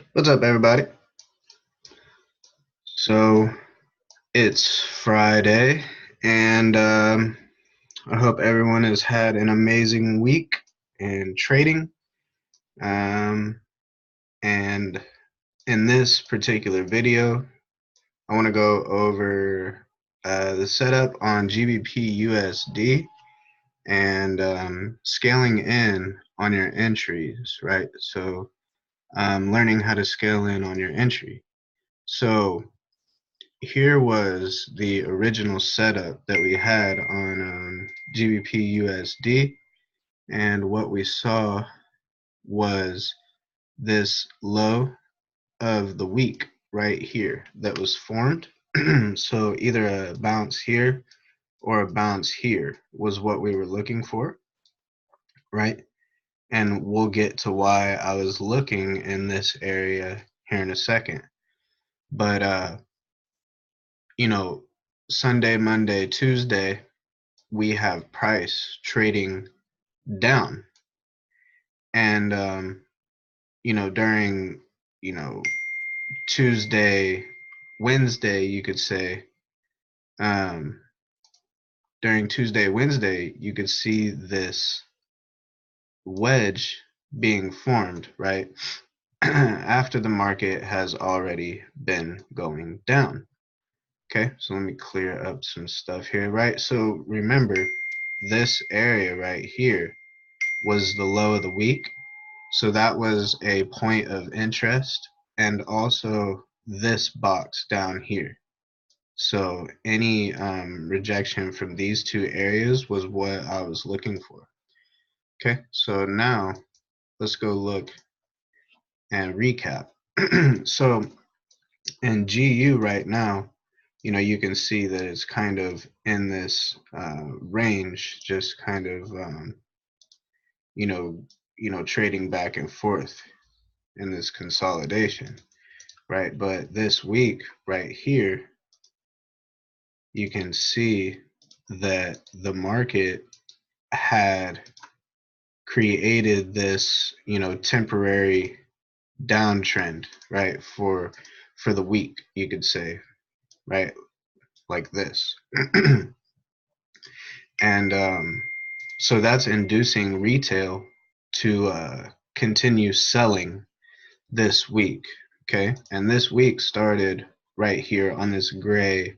What's up, everybody? So it's Friday, and I hope everyone has had an amazing week in trading. Um, and in this particular video, I want to go over the setup on GBPUSD and scaling in on your entries, right? So learning how to scale in on your entry. So here was the original setup that we had on GBPUSD, and what we saw was this low of the week right here that was formed. So either a bounce here or a bounce here was what we were looking for, right? And we'll get to why I was looking in this area here in a second. But you know, Sunday, Monday, Tuesday, we have price trading down. And, during, you know, Tuesday, Wednesday, you could say, um, during Tuesday, Wednesday, you could see this wedge being formed, right? After the market has already been going down. Okay, so let me clear up some stuff here, right? So remember, this area right here was the low of the week. So that was a point of interest, and also this box down here. So any rejection from these two areas was what I was looking for. Okay, so now let's go look and recap. So in GU right now, you can see that it's kind of in this range, just kind of, you know, trading back and forth in this consolidation, right? But this week right here, you can see that the market had created this, temporary downtrend, right? For the week, you could say, right? Like this. And so that's inducing retail to continue selling this week, okay? And this week started right here on this gray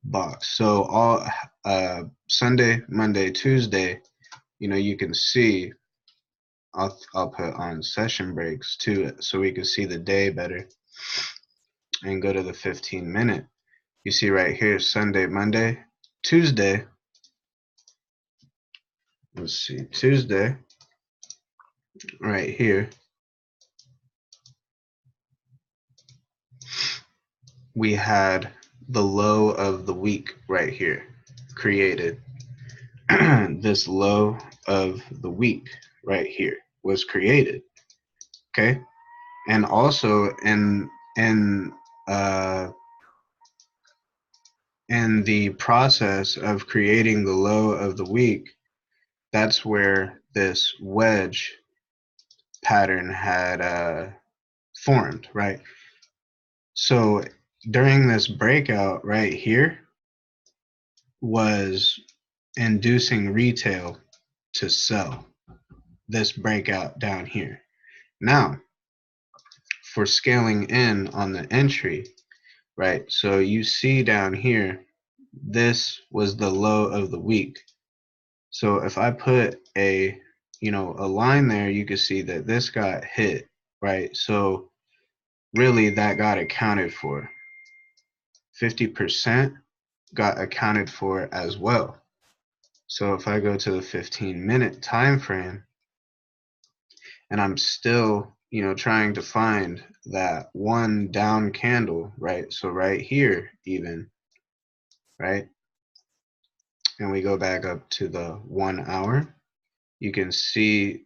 box. So all Sunday, Monday, Tuesday, you can see. I'll put on session breaks too, so we can see the day better, and go to the 15-minute. You see right here, Sunday, Monday, Tuesday. Let's see, Tuesday, right here, we had the low of the week right here created. This low of the week right here was created. Okay, and also uh, in the process of creating the low of the week, that's where this wedge pattern had formed, right? So during this breakout right here was inducing retail to sell this breakout down here. Now, for scaling in on the entry, right? So you see down here, this was the low of the week. So if I put a line there, you can see that this got hit, right? So really that got accounted for. 50% got accounted for as well. So if I go to the 15-minute time frame, and I'm still, trying to find that one down candle, right? So right here even, right? And we go back up to the 1 hour, you can see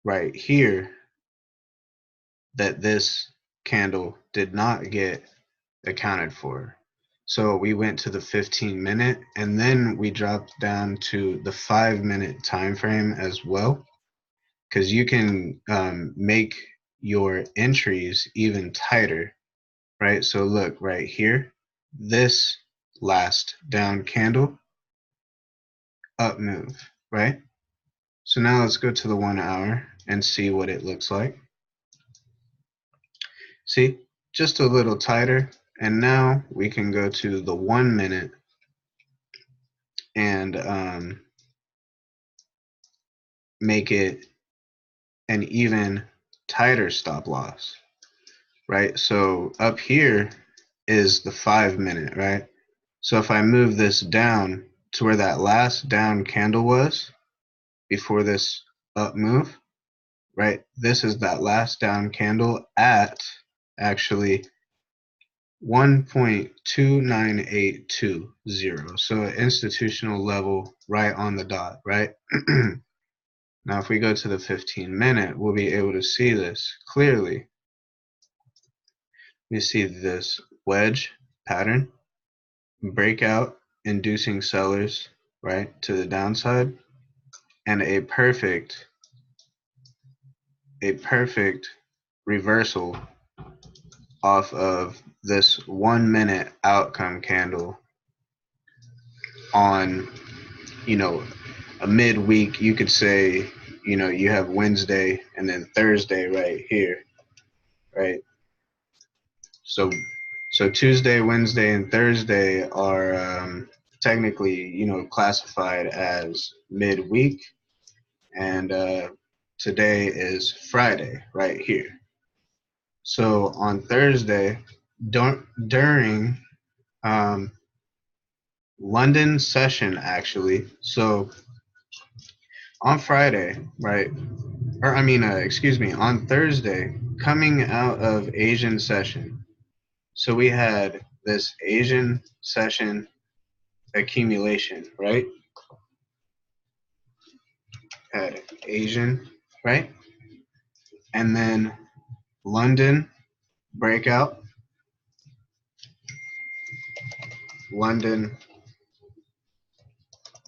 right here that this candle did not get accounted for. So we went to the 15-minute, and then we dropped down to the 5-minute time frame as well, because you can make your entries even tighter, right? So look right here, this last down candle, up move, right? So now let's go to the 1 hour and see what it looks like. See, just a little tighter. And now we can go to the 1 minute and make it an even tighter stop loss, right? So up here is the 5 minute, right? So if I move this down to where that last down candle was before this up move, right? This is that last down candle at actually 1.29820. So an institutional level right on the dot, right? Now, if we go to the 15-minute, we'll be able to see this clearly. We see this wedge pattern, breakout, inducing sellers, right, to the downside, and a perfect reversal off of this 1 minute outcome candle on, you know, a midweek. You could say, you have Wednesday and then Thursday right here, right? So Tuesday, Wednesday, and Thursday are technically, classified as midweek, and today is Friday right here. So on Thursday, during London session, actually. So on Friday, right? Or I mean, excuse me, on Thursday, coming out of Asian session. So we had this Asian session accumulation, right? Had Asian, right? And then London breakout, London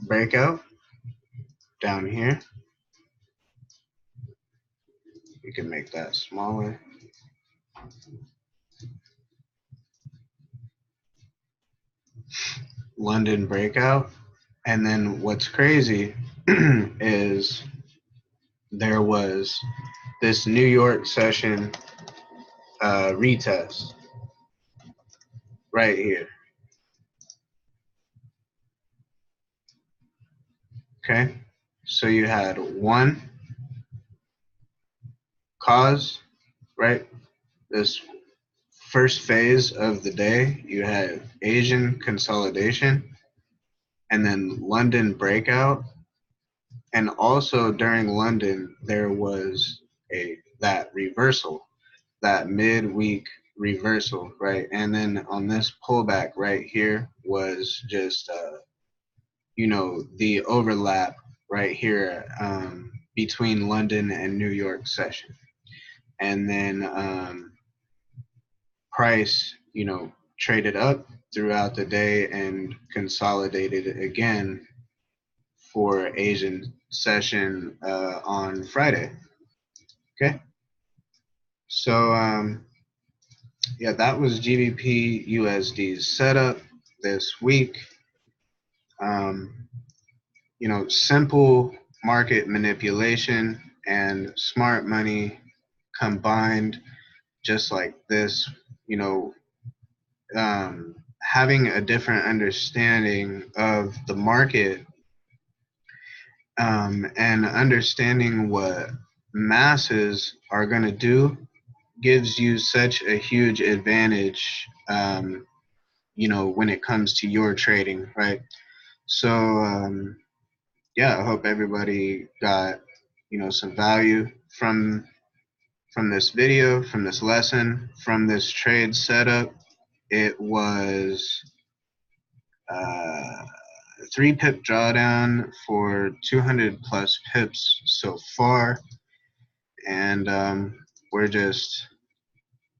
breakout down here. You can make that smaller. London breakout. And then what's crazy is there was this New York session retest right here. Okay, so you had one cause, right? This first phase of the day, you had Asian consolidation and then London breakout. And also during London, there was that reversal, that midweek reversal, right? And then on this pullback right here was just, the overlap right here between London and New York session. And then price, traded up throughout the day and consolidated again for Asian session on Friday. Okay. So, yeah, that was GBPUSD's setup this week. Simple market manipulation and smart money combined just like this, having a different understanding of the market and understanding what masses are going to do gives you such a huge advantage, when it comes to your trading, right? So, yeah, I hope everybody got, some value from this video, from this lesson, from this trade setup. It was 3 pip drawdown for 200 plus pips so far, and we're just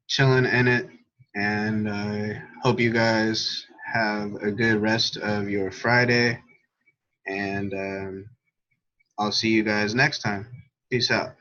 chilling in it. And I hope you guys have a good rest of your Friday, and I'll see you guys next time. Peace out.